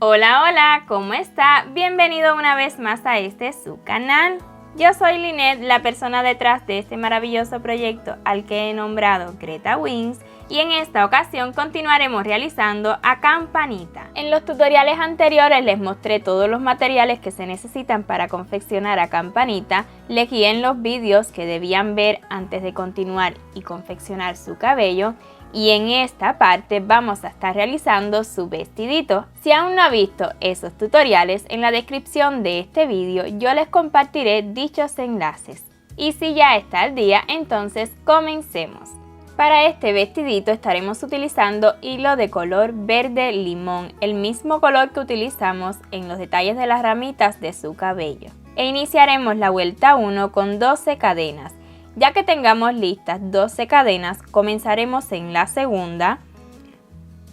Hola, hola, ¿cómo está? Bienvenido una vez más a su canal. Yo soy Linet, la persona detrás de este maravilloso proyecto al que he nombrado Greta Wings, y en esta ocasión continuaremos realizando a Campanita. En los tutoriales anteriores les mostré todos los materiales que se necesitan para confeccionar a Campanita, les guié en los vídeos que debían ver antes de continuar y confeccionar su cabello, y en esta parte vamos a estar realizando su vestidito. Si aún no ha visto esos tutoriales, en la descripción de este vídeo yo les compartiré dichos enlaces. Y si ya está al día, entonces comencemos. Para este vestidito estaremos utilizando hilo de color verde limón, el mismo color que utilizamos en los detalles de las ramitas de su cabello. E iniciaremos la vuelta 1 con 12 cadenas. Ya que tengamos listas 12 cadenas, comenzaremos en la segunda.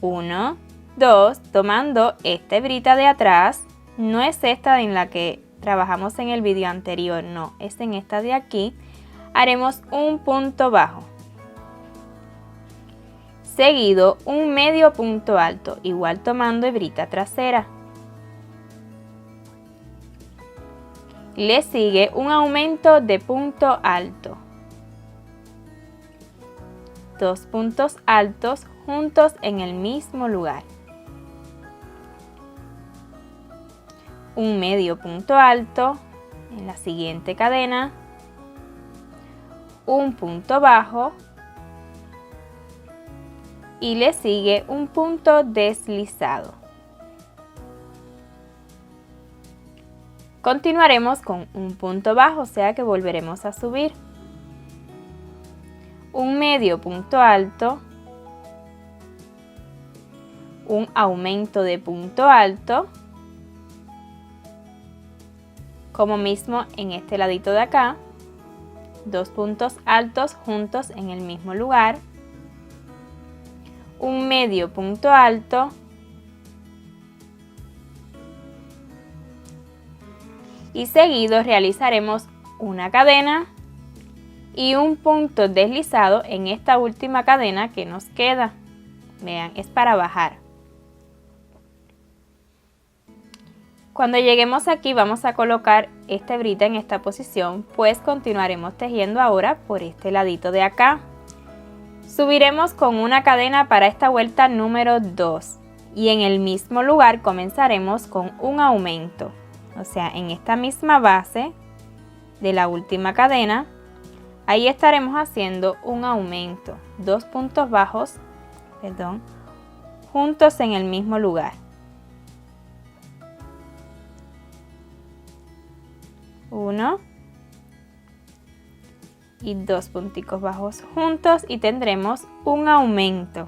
1, 2, tomando esta hebrita de atrás. No es esta en la que trabajamos en el vídeo anterior, no, es en esta de aquí. Haremos un punto bajo. Seguido un medio punto alto, igual tomando hebrita trasera. Le sigue un aumento de punto alto. 2 puntos altos juntos en el mismo lugar. Un medio punto alto en la siguiente cadena. Un punto bajo. Y le sigue un punto deslizado. Continuaremos con un punto bajo, o sea que volveremos a subir. Un medio punto alto, un aumento de punto alto, como mismo en este ladito de acá, 2 puntos altos juntos en el mismo lugar, un medio punto alto, y seguido realizaremos una cadena y un punto deslizado en esta última cadena que nos queda. Vean, es para bajar. Cuando lleguemos aquí vamos a colocar esta hebrita en esta posición, pues continuaremos tejiendo ahora por este ladito de acá. Subiremos con una cadena para esta vuelta número 2 y en el mismo lugar comenzaremos con un aumento, o sea, en esta misma base de la última cadena. Ahí estaremos haciendo un aumento, 2 puntos bajos, juntos en el mismo lugar. 1 y 2 punticos bajos juntos y tendremos un aumento.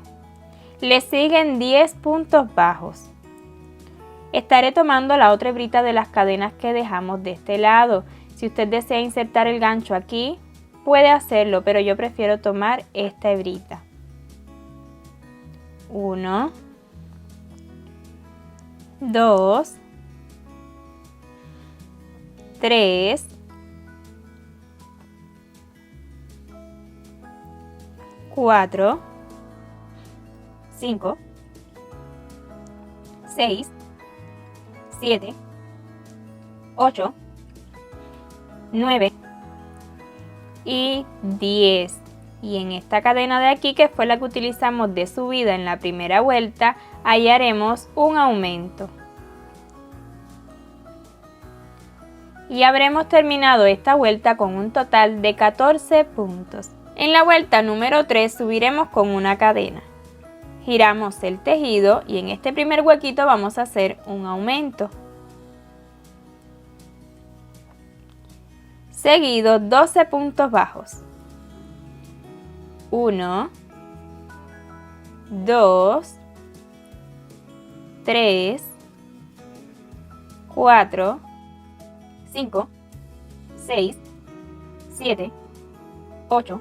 Le siguen 10 puntos bajos. Estaré tomando la otra hebrita de las cadenas que dejamos de este lado. Si usted desea insertar el gancho aquí, puede hacerlo, pero yo prefiero tomar esta hebrita. 1, 2, 3, 4, 5, 6, 7, 8, 9 y 10. Y en esta cadena de aquí, que fue la que utilizamos de subida en la primera vuelta, ahí haremos un aumento. Y habremos terminado esta vuelta con un total de 14 puntos. En la vuelta número 3 subiremos con una cadena. Giramos el tejido y en este primer huequito vamos a hacer un aumento. Seguido 12 puntos bajos. 1, 2, 3, 4, 5, 6, 7, 8,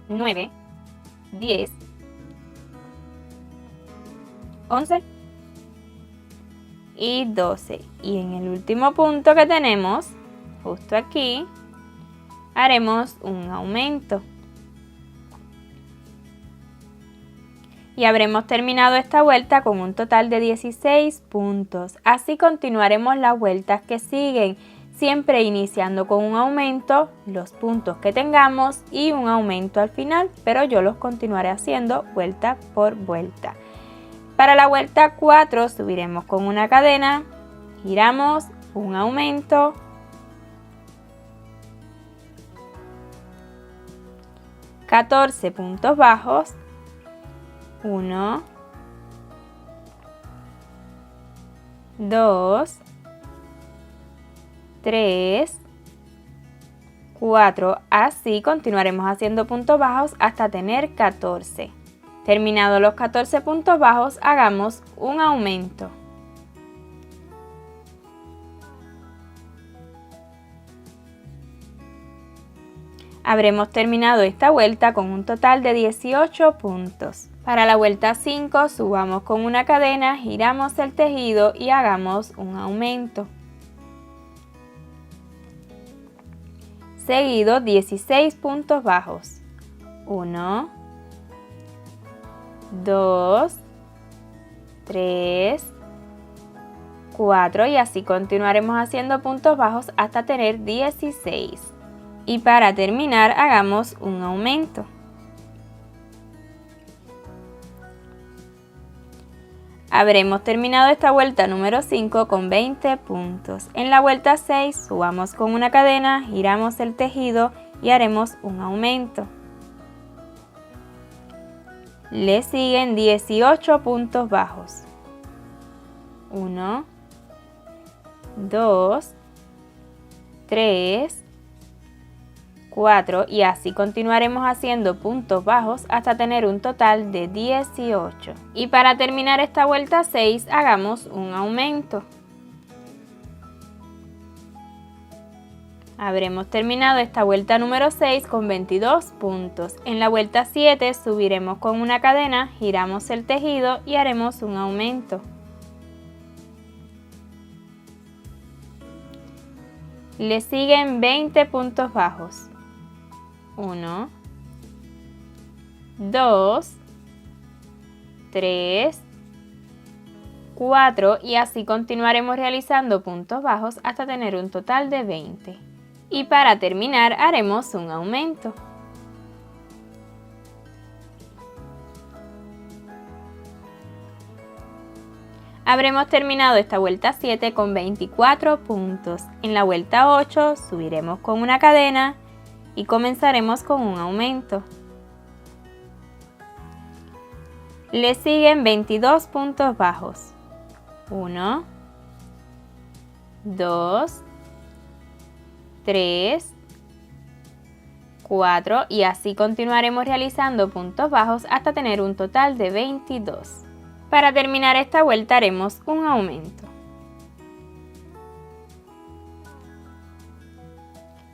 9, 10, 11 y 12. Y en el último punto que tenemos, justo aquí, haremos un aumento. Y habremos terminado esta vuelta con un total de 16 puntos. Así continuaremos las vueltas que siguen, siempre iniciando con un aumento, los puntos que tengamos y un aumento al final, pero yo los continuaré haciendo vuelta por vuelta. Para la vuelta 4 subiremos con una cadena, giramos, un aumento, $14 puntos bajos, 1, 2, 3, 4, así continuaremos haciendo puntos bajos hasta tener 14. Terminados los 14 puntos bajos, hagamos un aumento. Habremos terminado esta vuelta con un total de 18 puntos. Para la vuelta 5 subamos con una cadena, giramos el tejido y hagamos un aumento. Seguido 16 puntos bajos. 1, 2, 3, 4 y así continuaremos haciendo puntos bajos hasta tener 16. Y para terminar hagamos un aumento. Habremos terminado esta vuelta número 5 con 20 puntos. En la vuelta 6 subamos con una cadena, giramos el tejido y haremos un aumento. Le siguen 18 puntos bajos. 1, 2, 3, 4 y así continuaremos haciendo puntos bajos hasta tener un total de 18. Y para terminar esta vuelta 6 hagamos un aumento. Habremos terminado esta vuelta número 6 con 22 puntos. En la vuelta 7 subiremos con una cadena, giramos el tejido y haremos un aumento. Le siguen 20 puntos bajos. 1, 2, 3, 4 y así continuaremos realizando puntos bajos hasta tener un total de 20. Y para terminar haremos un aumento. Habremos terminado esta vuelta 7 con 24 puntos. En la vuelta 8 subiremos con una cadena y comenzaremos con un aumento. Le siguen 22 puntos bajos. 1, 2, 3, 4 y así continuaremos realizando puntos bajos hasta tener un total de 22. Para terminar esta vuelta haremos un aumento.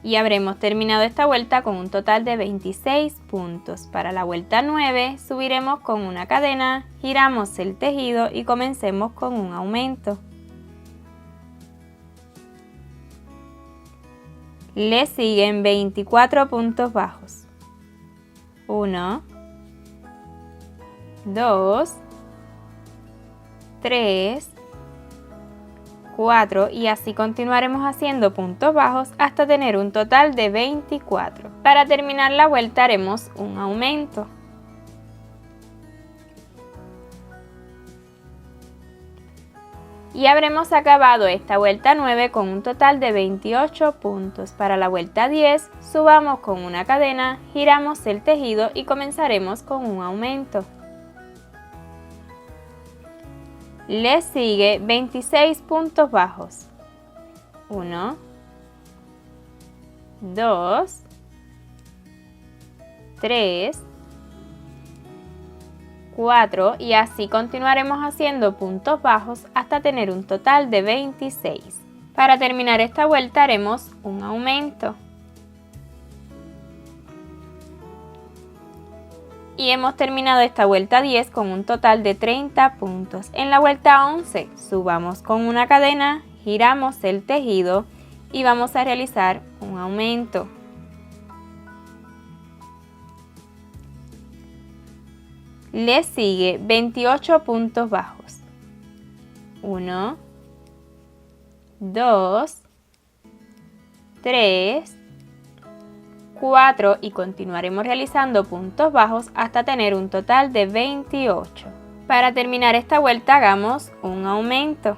Y habremos terminado esta vuelta con un total de 26 puntos. Para la vuelta 9 subiremos con una cadena, giramos el tejido y comencemos con un aumento. Le siguen 24 puntos bajos. 1, 2, 3, 4 y así continuaremos haciendo puntos bajos hasta tener un total de 24. Para terminar la vuelta haremos un aumento. Y habremos acabado esta vuelta 9 con un total de 28 puntos. Para la vuelta 10 subamos con una cadena, giramos el tejido y comenzaremos con un aumento. Le sigue 26 puntos bajos. 1, 2, 3, 4 y así continuaremos haciendo puntos bajos hasta tener un total de 26. Para terminar esta vuelta haremos un aumento. Y hemos terminado esta vuelta 10 con un total de 30 puntos. En la vuelta 11 subamos con una cadena, giramos el tejido y vamos a realizar un aumento. Le sigue 28 puntos bajos. 1, 2, 3, 4 y continuaremos realizando puntos bajos hasta tener un total de 28. Para terminar esta vuelta hagamos un aumento.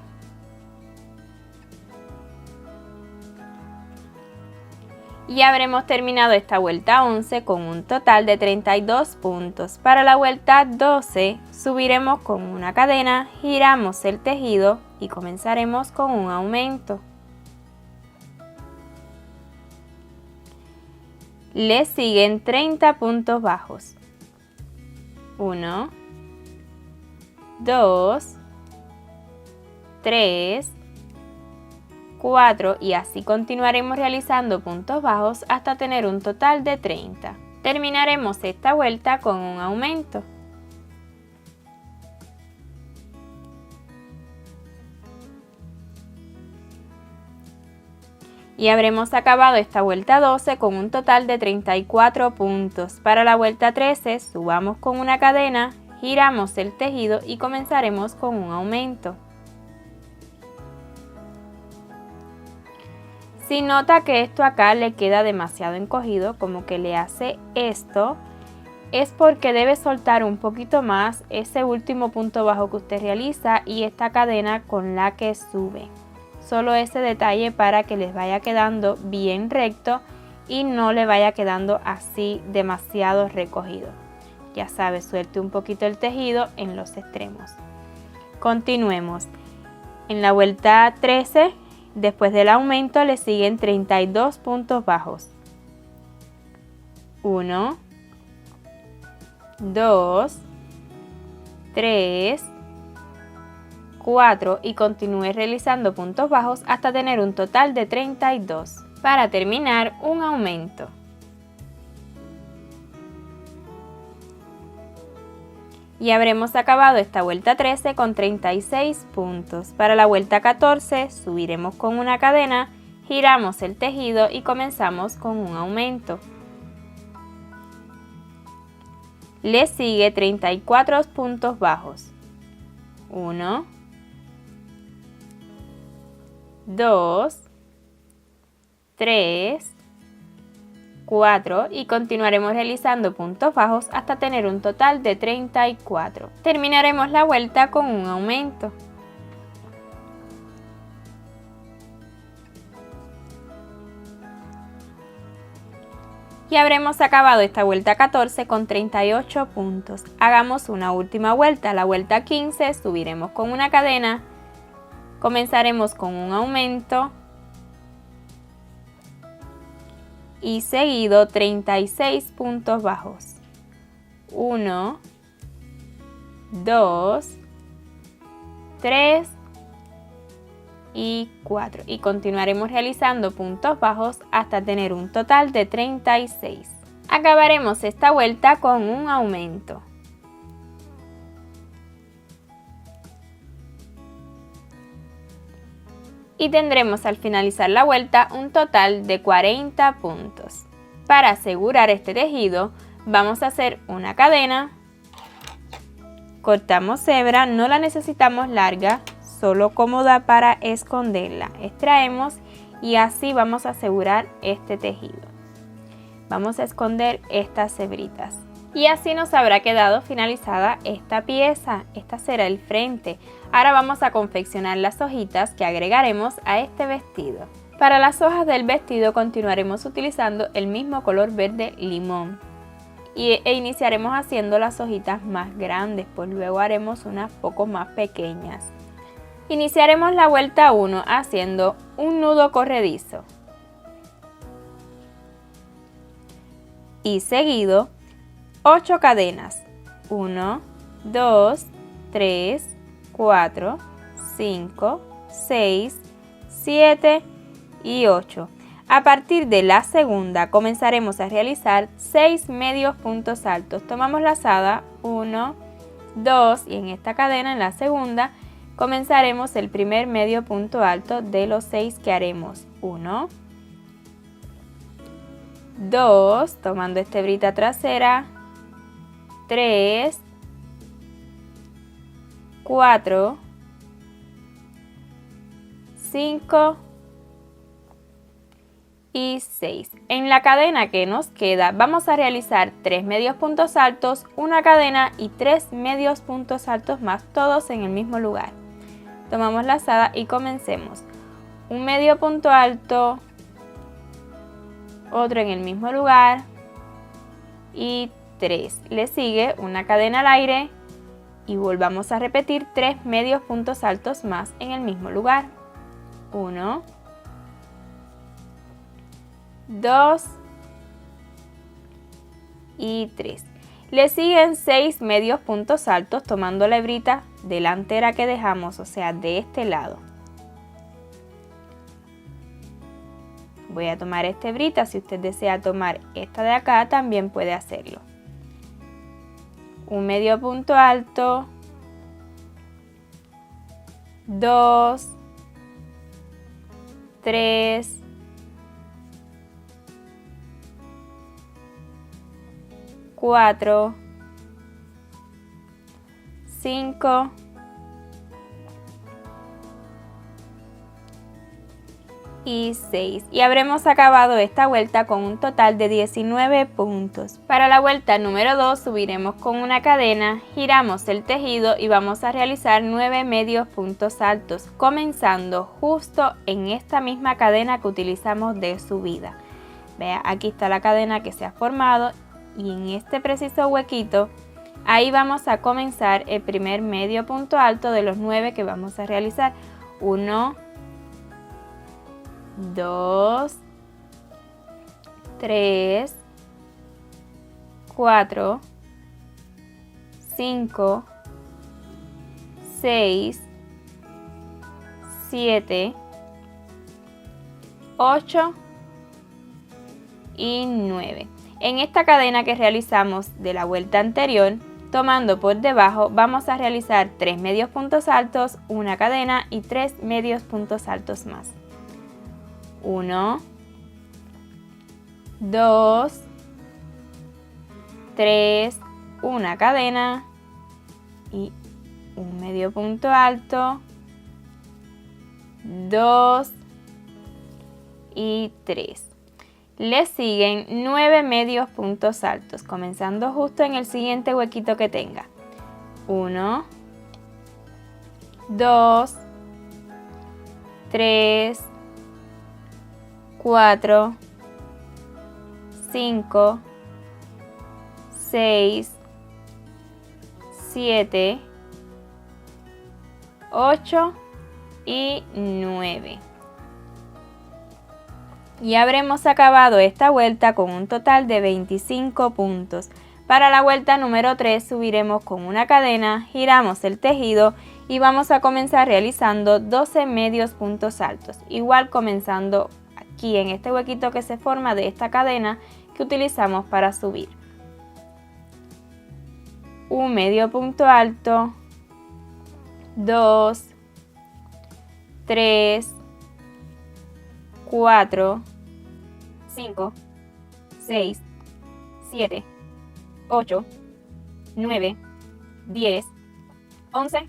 Y habremos terminado esta vuelta 11 con un total de 32 puntos. Para la vuelta 12 subiremos con una cadena, giramos el tejido y comenzaremos con un aumento. Le siguen 30 puntos bajos. 1, 2, 3, 4 y así continuaremos realizando puntos bajos hasta tener un total de 30. Terminaremos esta vuelta con un aumento. Y habremos acabado esta vuelta 12 con un total de 34 puntos. Para la vuelta 13 subamos con una cadena, giramos el tejido y comenzaremos con un aumento. Si nota que esto acá le queda demasiado encogido, como que le hace esto, es porque debe soltar un poquito más ese último punto bajo que usted realiza y esta cadena con la que sube. Solo ese detalle para que les vaya quedando bien recto y no le vaya quedando así demasiado recogido. Ya sabe, suelte un poquito el tejido en los extremos. Continuemos. En la vuelta 13, después del aumento le siguen 32 puntos bajos. 1, 2, 3, 4 y continúe realizando puntos bajos hasta tener un total de 32. Para terminar, un aumento. Y habremos acabado esta vuelta 13 con 36 puntos. Para la vuelta 14 subiremos con una cadena, giramos el tejido y comenzamos con un aumento. Le sigue 34 puntos bajos. 1, 2, 3, 4 y continuaremos realizando puntos bajos hasta tener un total de 34. Terminaremos la vuelta con un aumento. Y habremos acabado esta vuelta 14 con 38 puntos. Hagamos una última vuelta, la vuelta 15, subiremos con una cadena, comenzaremos con un aumento y seguido 36 puntos bajos. 1, 2, 3 y 4 y continuaremos realizando puntos bajos hasta tener un total de 36. Acabaremos esta vuelta con un aumento. Y tendremos al finalizar la vuelta un total de 40 puntos. Para asegurar este tejido vamos a hacer una cadena, cortamos hebra, no la necesitamos larga, solo cómoda para esconderla. Extraemos y así vamos a asegurar este tejido. Vamos a esconder estas hebritas. Y así nos habrá quedado finalizada esta pieza. Esta será el frente. Ahora vamos a confeccionar las hojitas que agregaremos a este vestido. Para las hojas del vestido continuaremos utilizando el mismo color verde limón. E iniciaremos haciendo las hojitas más grandes, pues luego haremos unas poco más pequeñas. Iniciaremos la vuelta 1 haciendo un nudo corredizo. Y seguido 8 cadenas. 1, 2, 3, 4, 5, 6, 7 y 8. A partir de la segunda comenzaremos a realizar 6 medios puntos altos. Tomamos lazada 1, 2 y en esta cadena en la segunda comenzaremos el primer medio punto alto de los 6 que haremos. 1, 2, tomando esta hebrita trasera, 3, 4, 5 y 6. En la cadena que nos queda vamos a realizar 3 medios puntos altos, una cadena y 3 medios puntos altos más, todos en el mismo lugar. Tomamos la lazada y comencemos. Un medio punto alto, otro en el mismo lugar y 3. Le sigue una cadena al aire y volvamos a repetir 3 medios puntos altos más en el mismo lugar. 1, 2 y 3. Le siguen 6 medios puntos altos tomando la hebrita delantera que dejamos, o sea, de este lado. Voy a tomar esta hebrita, si usted desea tomar esta de acá también puede hacerlo. Un medio punto alto, 2, 3, 4, 5 y 6. Y habremos acabado esta vuelta con un total de 19 puntos. Para la vuelta número 2 subiremos con una cadena, giramos el tejido y vamos a realizar 9 medios puntos altos, comenzando justo en esta misma cadena que utilizamos de subida. Vea, aquí está la cadena que se ha formado y en este preciso huequito, ahí vamos a comenzar el primer medio punto alto de los 9 que vamos a realizar. 1, 2, 3, 4, 5, 6, 7, 8 y 9. En esta cadena que realizamos de la vuelta anterior, tomando por debajo, vamos a realizar 3 medios puntos altos, una cadena y 3 medios puntos altos más. 1, 2, 3, una cadena y un medio punto alto, 2 y 3. Le siguen 9 medios puntos altos, comenzando justo en el siguiente huequito que tenga. 1, 2, 3, 4, 5, 6, 7, 8 y 9. Y habremos acabado esta vuelta con un total de 25 puntos. Para la vuelta número 3 subiremos con una cadena, giramos el tejido y vamos a comenzar realizando 12 medios puntos altos. Igual comenzando aquí en este huequito que se forma de esta cadena que utilizamos para subir. Un medio punto alto, 2, 3, 4, 5, 6, 7, 8, 9, 10, 11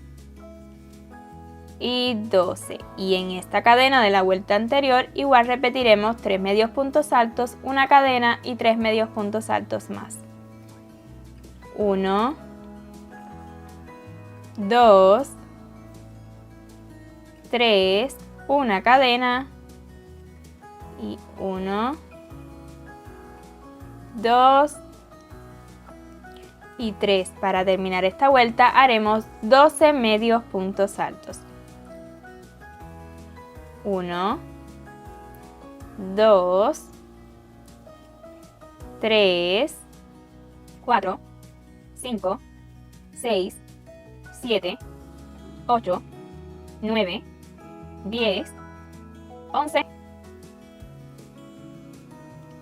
y 12. Y en esta cadena de la vuelta anterior igual repetiremos 3 medios puntos altos, una cadena y 3 medios puntos altos más. 1, 2, 3, una cadena y 1, 2 y 3. Para terminar esta vuelta haremos 12 medios puntos altos. 1, 2, 3, 4, 5, 6, 7, 8, 9, 10, 11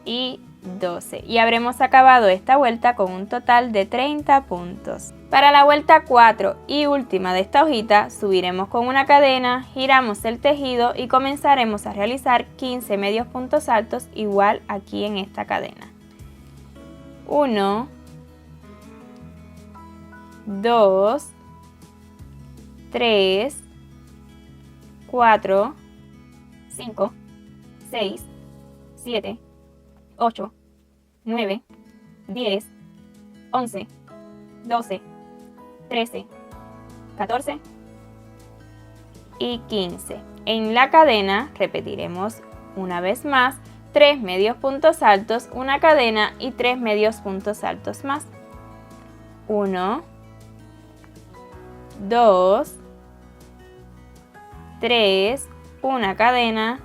y 12. Y habremos acabado esta vuelta con un total de 30 puntos. Para la vuelta 4 y última de esta hojita, subiremos con una cadena, giramos el tejido y comenzaremos a realizar 15 medios puntos altos igual aquí en esta cadena. 1, 2, 3, 4, 5, 6, 7, 8, 9, 10, 11, 12, 13, 14 y 15. En la cadena repetiremos una vez más 3 medios puntos altos, una cadena y 3 medios puntos altos más. 1, 2, 3, una cadena,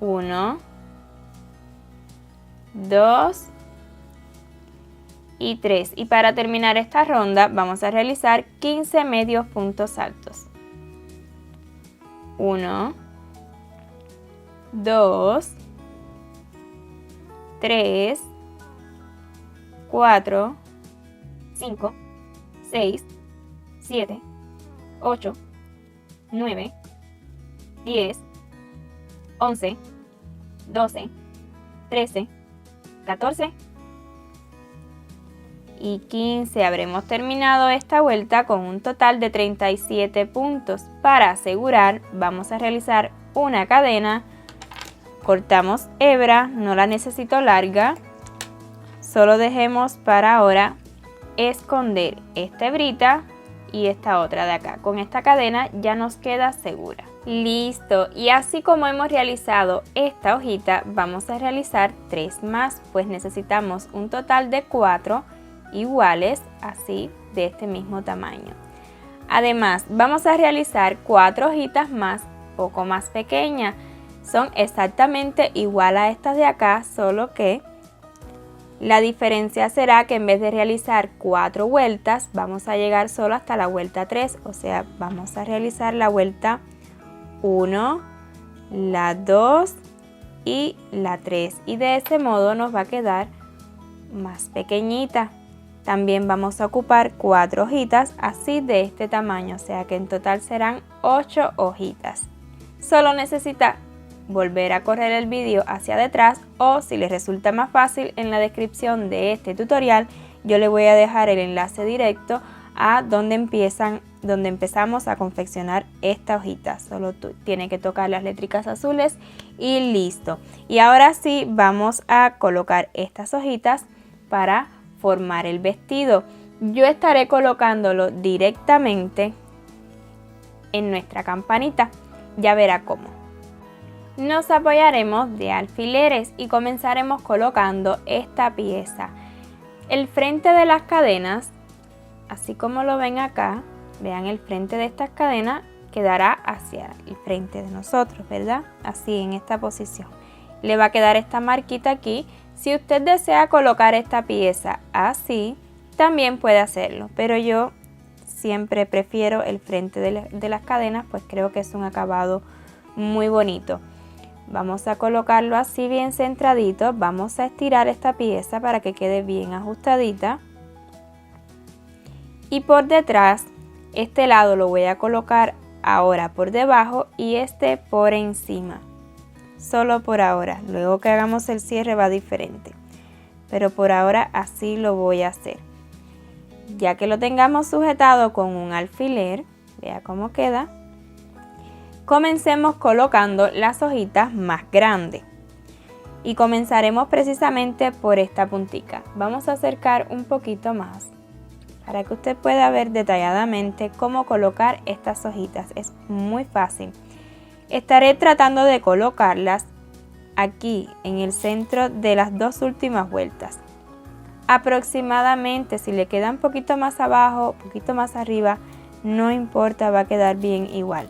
1, 2 y 3. Y para terminar esta ronda vamos a realizar 15 medios puntos altos. 1, 2, 3, 4, 5, 6, 7, 8, 9, 10, 11, 12, 13, 14 y 15. Habremos terminado esta vuelta con un total de 37 puntos. Para asegurar, vamos a realizar una cadena, cortamos hebra, no la necesito larga, solo dejemos para ahora esconder esta hebrita y esta otra de acá. Con esta cadena ya nos queda segura. Listo, y así como hemos realizado esta hojita, vamos a realizar 3 más, pues necesitamos un total de 4 iguales, así de este mismo tamaño. Además, vamos a realizar 4 hojitas más, poco más pequeñas. Son exactamente igual a estas de acá, solo que la diferencia será que en vez de realizar 4 vueltas, vamos a llegar solo hasta la vuelta 3, o sea, vamos a realizar la vuelta 1, la 2 y la 3, y de ese modo nos va a quedar más pequeñita. También vamos a ocupar 4 hojitas así de este tamaño, o sea que en total serán 8 hojitas. Solo necesita volver a correr el vídeo hacia detrás, o si les resulta más fácil, en la descripción de este tutorial yo le voy a dejar el enlace directo a donde empezamos a confeccionar esta hojita. Solo tiene que tocar las letricas azules y listo. Y ahora sí vamos a colocar estas hojitas para formar el vestido. Yo estaré colocándolo directamente en nuestra campanita. Ya verá cómo. Nos apoyaremos de alfileres y comenzaremos colocando esta pieza. El frente de las cadenas, así como lo ven acá, vean, el frente de estas cadenas quedará hacia el frente de nosotros, ¿verdad? Así, en esta posición. Le va a quedar esta marquita aquí. Si usted desea colocar esta pieza así, también puede hacerlo, pero yo siempre prefiero el frente de las cadenas, pues creo que es un acabado muy bonito. Vamos a colocarlo así bien centradito. Vamos a estirar esta pieza para que quede bien ajustadita. Y por detrás, este lado lo voy a colocar ahora por debajo y este por encima. Solo por ahora. Luego que hagamos el cierre va diferente. Pero por ahora así lo voy a hacer. Ya que lo tengamos sujetado con un alfiler, vea cómo queda. Comencemos colocando las hojitas más grandes y comenzaremos precisamente por esta puntica. Vamos a acercar un poquito más para que usted pueda ver detalladamente cómo colocar estas hojitas. Es muy fácil. Estaré tratando de colocarlas aquí en el centro de las 2 últimas vueltas. Aproximadamente, si le queda un poquito más abajo, un poquito más arriba, no importa, va a quedar bien igual.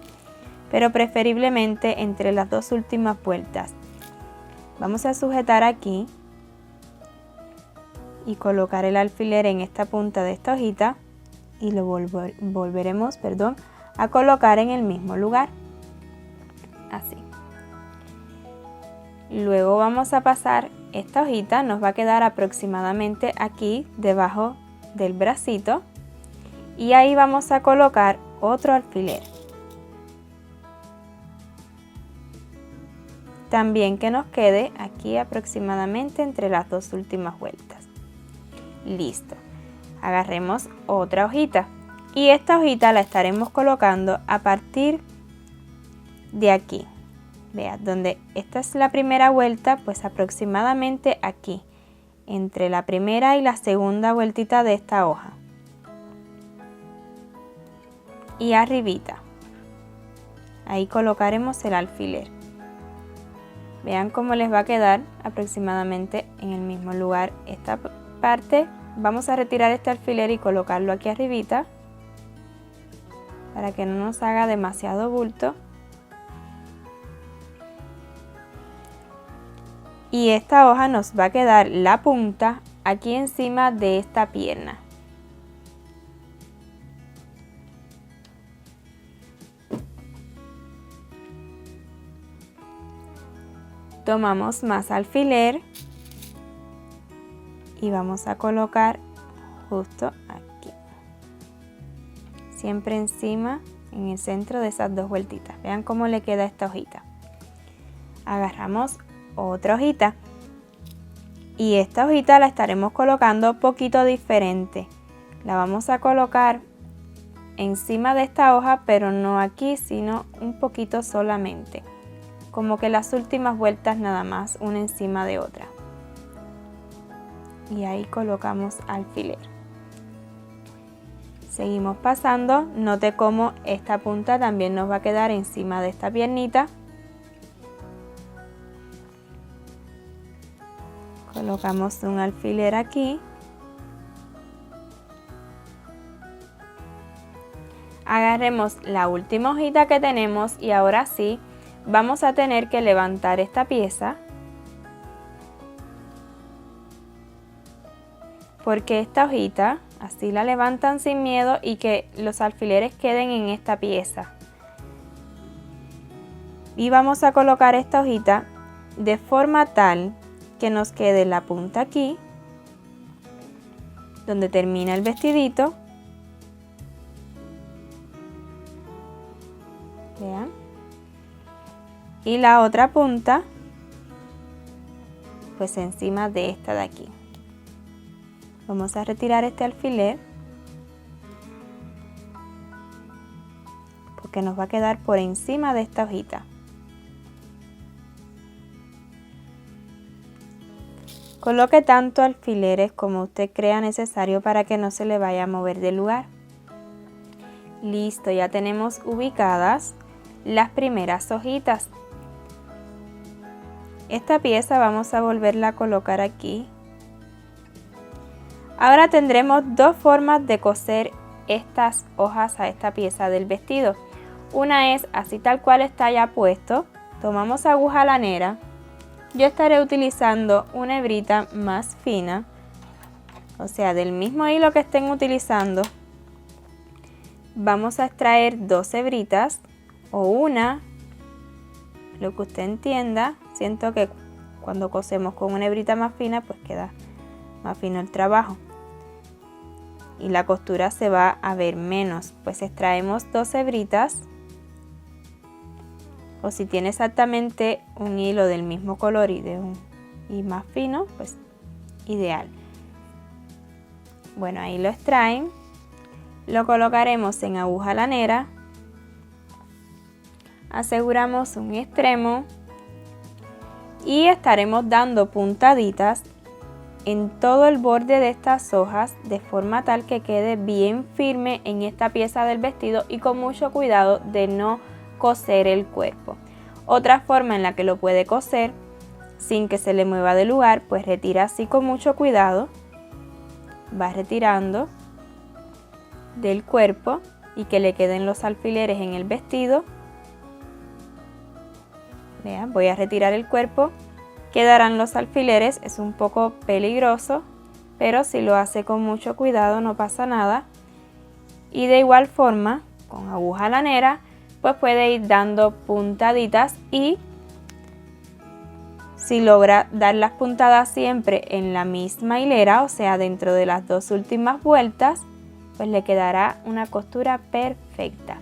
Pero preferiblemente entre las 2 últimas vueltas. Vamos a sujetar aquí y colocar el alfiler en esta punta de esta hojita y lo volveremos a colocar en el mismo lugar. Así. Luego vamos a pasar esta hojita, nos va a quedar aproximadamente aquí debajo del bracito y ahí vamos a colocar otro alfiler. También que nos quede aquí aproximadamente entre las 2 últimas vueltas. Listo. Agarremos otra hojita. Y esta hojita la estaremos colocando a partir de aquí. Vea, donde esta es la primera vuelta, pues aproximadamente aquí, entre la primera y la segunda vueltita de esta hoja. Y arribita, ahí colocaremos el alfiler. Vean cómo les va a quedar aproximadamente en el mismo lugar esta parte. Vamos a retirar este alfiler y colocarlo aquí arribita para que no nos haga demasiado bulto. Y esta hoja nos va a quedar la punta aquí encima de esta pierna. Tomamos más alfiler y vamos a colocar justo aquí, siempre encima, en el centro de esas dos vueltitas. Vean cómo le queda esta hojita. Agarramos otra hojita y esta hojita la estaremos colocando un poquito diferente. La vamos a colocar encima de esta hoja, pero no aquí, sino un poquito solamente, como que las últimas vueltas nada más, una encima de otra. Y ahí colocamos alfiler. Seguimos pasando. Note cómo esta punta también nos va a quedar encima de esta piernita. Colocamos un alfiler aquí. Agarremos la última hojita que tenemos y ahora sí vamos a tener que levantar esta pieza, porque esta hojita así la levantan sin miedo y que los alfileres queden en esta pieza. Y vamos a colocar esta hojita de forma tal que nos quede la punta aquí, donde termina el vestidito. Vean. Y la otra punta pues encima de esta de aquí. Vamos a retirar este alfiler porque nos va a quedar por encima de esta hojita. Coloque tanto alfileres como usted crea necesario para que no se le vaya a mover del lugar. Listo, ya tenemos ubicadas las primeras hojitas. Esta pieza vamos a volverla a colocar aquí. Ahora tendremos dos formas de coser estas hojas a esta pieza del vestido. Una es así tal cual está ya puesto. Tomamos aguja lanera. Yo estaré utilizando una hebrita más fina, o sea, del mismo hilo que estén utilizando. Vamos a extraer dos hebritas o una, lo que usted entienda. Siento que cuando cosemos con una hebrita más fina, pues queda más fino el trabajo y la costura se va a ver menos. Pues extraemos dos hebritas, o si tiene exactamente un hilo del mismo color y más fino, pues ideal. Bueno, ahí lo extraen, lo colocaremos en aguja lanera, aseguramos un extremo y estaremos dando puntaditas en todo el borde de estas hojas de forma tal que quede bien firme en esta pieza del vestido y con mucho cuidado de no coser el cuerpo. Otra forma en la que lo puede coser sin que se le mueva de lugar, pues retira así con mucho cuidado, va retirando del cuerpo y que le queden los alfileres en el vestido. Vean, voy a retirar el cuerpo, quedarán los alfileres. Es un poco peligroso, pero si lo hace con mucho cuidado no pasa nada. Y de igual forma, con aguja lanera, pues puede ir dando puntaditas, y si logra dar las puntadas siempre en la misma hilera, o sea dentro de las dos últimas vueltas, pues le quedará una costura perfecta.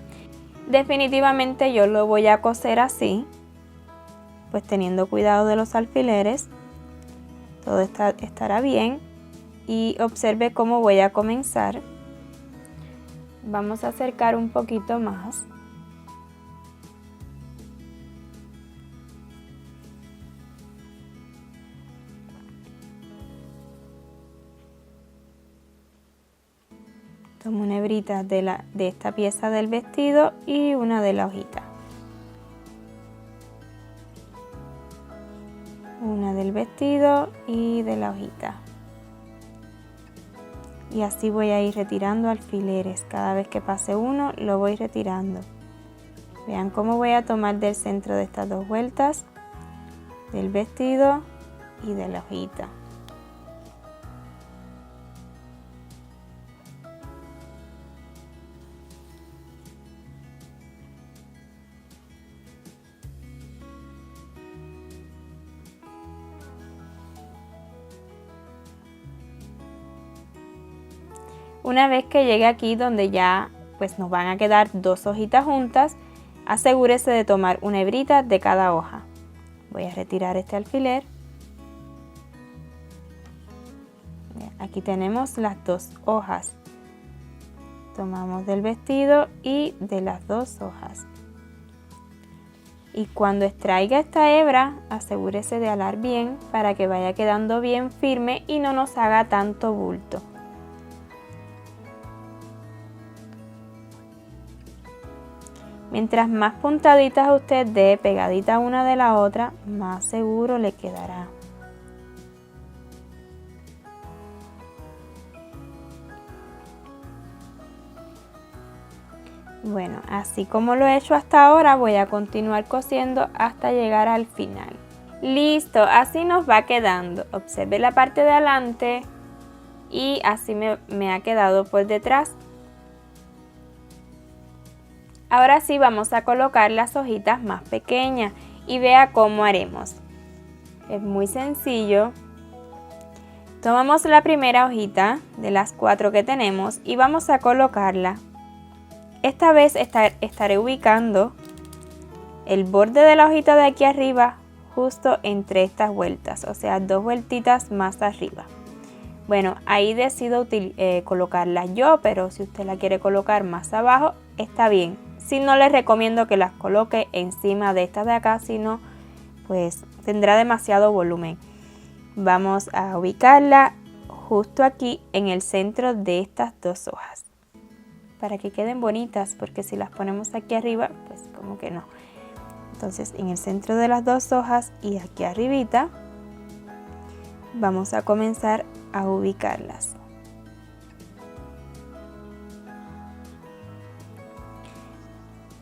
Definitivamente yo lo voy a coser así, pues teniendo cuidado de los alfileres. Todo estará bien, y observe cómo voy a comenzar. Vamos a acercar un poquito más. Tomo una hebrita de esta pieza del vestido y una de la hojita. Una del vestido y de la hojita. Y así voy a ir retirando alfileres. Cada vez que pase uno, lo voy retirando. Vean cómo voy a tomar del centro de estas dos vueltas, del vestido y de la hojita. Una vez que llegue aquí donde ya pues nos van a quedar dos hojitas juntas, asegúrese de tomar una hebrita de cada hoja. Voy a retirar este alfiler. Aquí tenemos las dos hojas. Tomamos del vestido y de las dos hojas. Y cuando extraiga esta hebra, asegúrese de alar bien para que vaya quedando bien firme y no nos haga tanto bulto. Mientras más puntaditas usted dé pegadita una de la otra, más seguro le quedará. Bueno, así como lo he hecho hasta ahora, voy a continuar cosiendo hasta llegar al final. Listo, así nos va quedando. Observe la parte de adelante y así me ha quedado por detrás. Ahora sí vamos a colocar las hojitas más pequeñas y vea cómo haremos. Es muy sencillo. Tomamos la primera hojita de las 4 que tenemos y vamos a colocarla. Esta vez estaré ubicando el borde de la hojita de aquí arriba justo entre estas vueltas, o sea, 2 vueltitas más arriba. Bueno, ahí decido colocarla yo, pero si usted la quiere colocar más abajo, está bien. Si no, les recomiendo que las coloque encima de estas de acá, si no, pues tendrá demasiado volumen. Vamos a ubicarla justo aquí en el centro de estas dos hojas, para que queden bonitas, porque si las ponemos aquí arriba, pues como que no. Entonces, en el centro de las dos hojas y aquí arribita, vamos a comenzar a ubicarlas.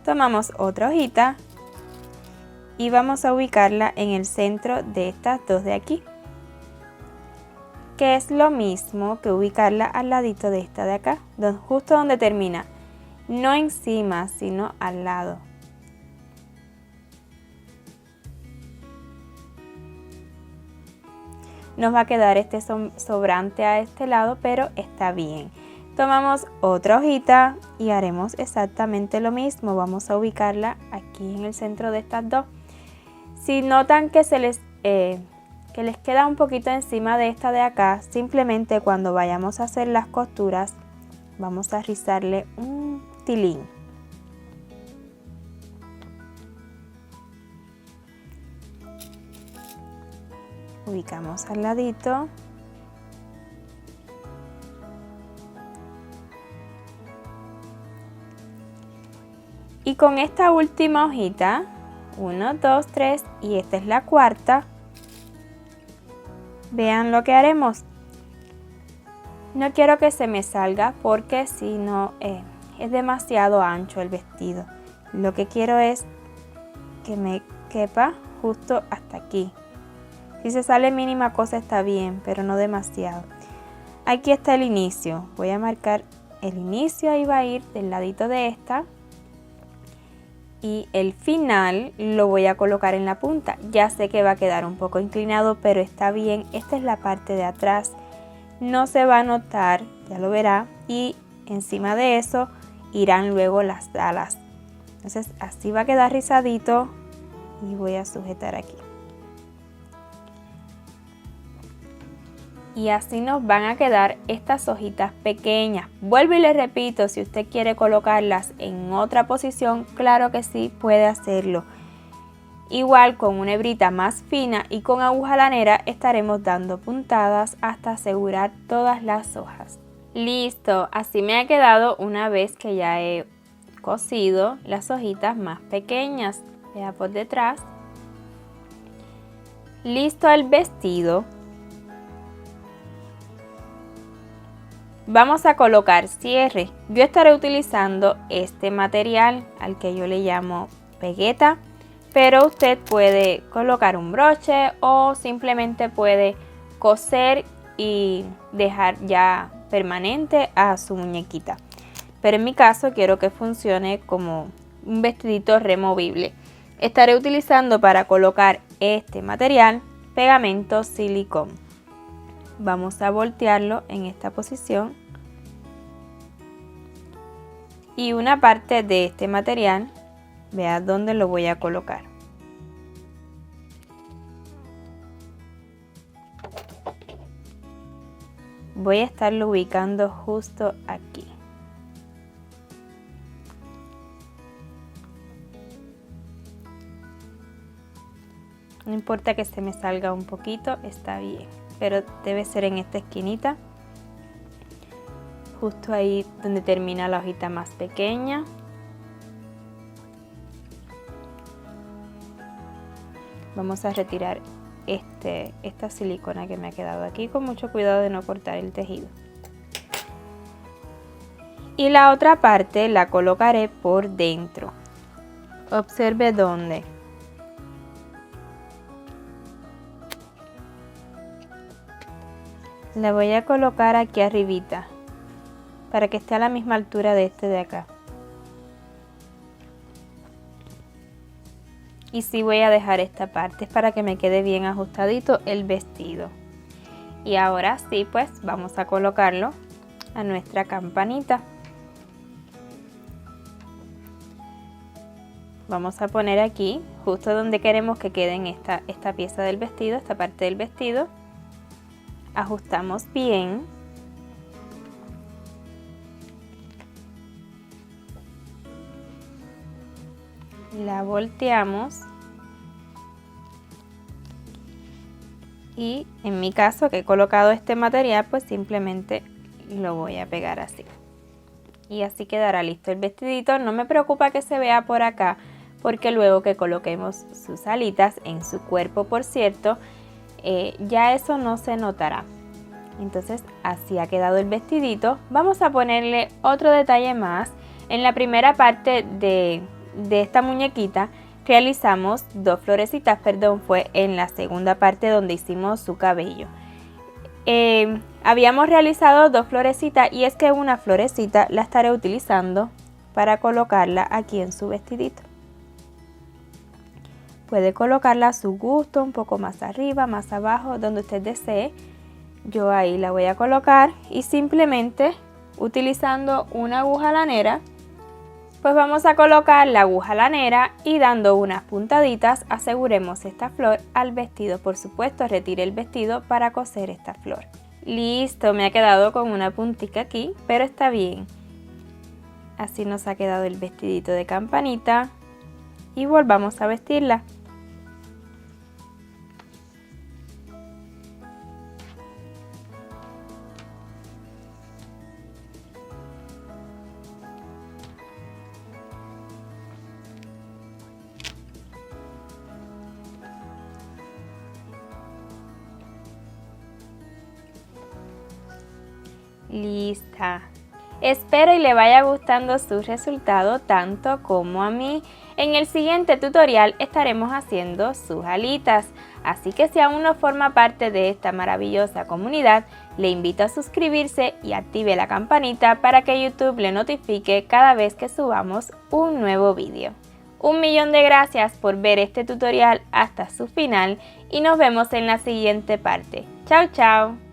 Tomamos otra hojita y vamos a ubicarla en el centro de estas dos de aquí, que es lo mismo que ubicarla al ladito de esta de acá, justo donde termina, no encima, sino al lado. Nos va a quedar este sobrante a este lado, pero está bien. Tomamos otra hojita y haremos exactamente lo mismo. Vamos a ubicarla aquí en el centro de estas dos. Si notan que les queda un poquito encima de esta de acá, simplemente cuando vayamos a hacer las costuras, vamos a rizarle un tilín. Ubicamos al ladito. Y con esta última hojita, 1, 2, 3 y esta es la cuarta, vean lo que haremos. No quiero que se me salga porque si no es demasiado ancho el vestido. Lo que quiero es que me quepa justo hasta aquí. Si se sale mínima cosa está bien, pero no demasiado. Aquí está el inicio. Voy a marcar el inicio, ahí va a ir del ladito de esta. Y el final lo voy a colocar en la punta. Ya sé que va a quedar un poco inclinado, pero está bien. Esta es la parte de atrás. No se va a notar, ya lo verá. Y encima de eso irán luego las alas. Entonces así va a quedar rizadito y voy a sujetar aquí. Y así nos van a quedar estas hojitas pequeñas. Vuelvo y les repito, si usted quiere colocarlas en otra posición, claro que sí, puede hacerlo. Igual con una hebrita más fina y con aguja lanera estaremos dando puntadas hasta asegurar todas las hojas. Listo, así me ha quedado una vez que ya he cosido las hojitas más pequeñas. Vea por detrás. Listo el vestido. Vamos a colocar cierre. Yo estaré utilizando este material al que yo le llamo pegueta, pero usted puede colocar un broche o simplemente puede coser y dejar ya permanente a su muñequita. Pero en mi caso quiero que funcione como un vestidito removible. Estaré utilizando para colocar este material pegamento silicón. Vamos a voltearlo en esta posición y una parte de este material, vea dónde lo voy a colocar. Voy a estarlo ubicando justo aquí. No importa que se me salga un poquito, está bien. Pero debe ser en esta esquinita, justo ahí donde termina la hojita más pequeña. Vamos a retirar esta silicona que me ha quedado aquí con mucho cuidado de no cortar el tejido. Y la otra parte la colocaré por dentro. Observe dónde. La voy a colocar aquí arribita para que esté a la misma altura de este de acá. Y sí voy a dejar esta parte para que me quede bien ajustadito el vestido. Y ahora sí, pues vamos a colocarlo a nuestra campanita. Vamos a poner aquí justo donde queremos que quede esta pieza del vestido, esta parte del vestido. Ajustamos bien. La volteamos. Y en mi caso que he colocado este material, pues simplemente lo voy a pegar así. Y así quedará listo el vestidito. No me preocupa que se vea por acá, porque luego que coloquemos sus alitas en su cuerpo, por cierto, ya eso no se notará. Entonces así ha quedado el vestidito. Vamos a ponerle otro detalle más. En la primera parte de esta muñequita realizamos dos florecitas, fue en la segunda parte donde hicimos su cabello. Habíamos realizado dos florecitas y es que una florecita la estaré utilizando para colocarla aquí en su vestidito. Puede colocarla a su gusto, un poco más arriba, más abajo, donde usted desee. Yo ahí la voy a colocar y simplemente utilizando una aguja lanera, pues vamos a colocar la aguja lanera y dando unas puntaditas aseguremos esta flor al vestido. Por supuesto, retire el vestido para coser esta flor. Listo, me ha quedado con una puntica aquí, pero está bien. Así nos ha quedado el vestidito de campanita y volvamos a vestirla. Lista. Espero y le vaya gustando su resultado tanto como a mí. En el siguiente tutorial estaremos haciendo sus alitas, así que si aún no forma parte de esta maravillosa comunidad, le invito a suscribirse y active la campanita para que YouTube le notifique cada vez que subamos un nuevo vídeo. 1.000.000 de gracias por ver este tutorial hasta su final y nos vemos en la siguiente parte. Chao, chao.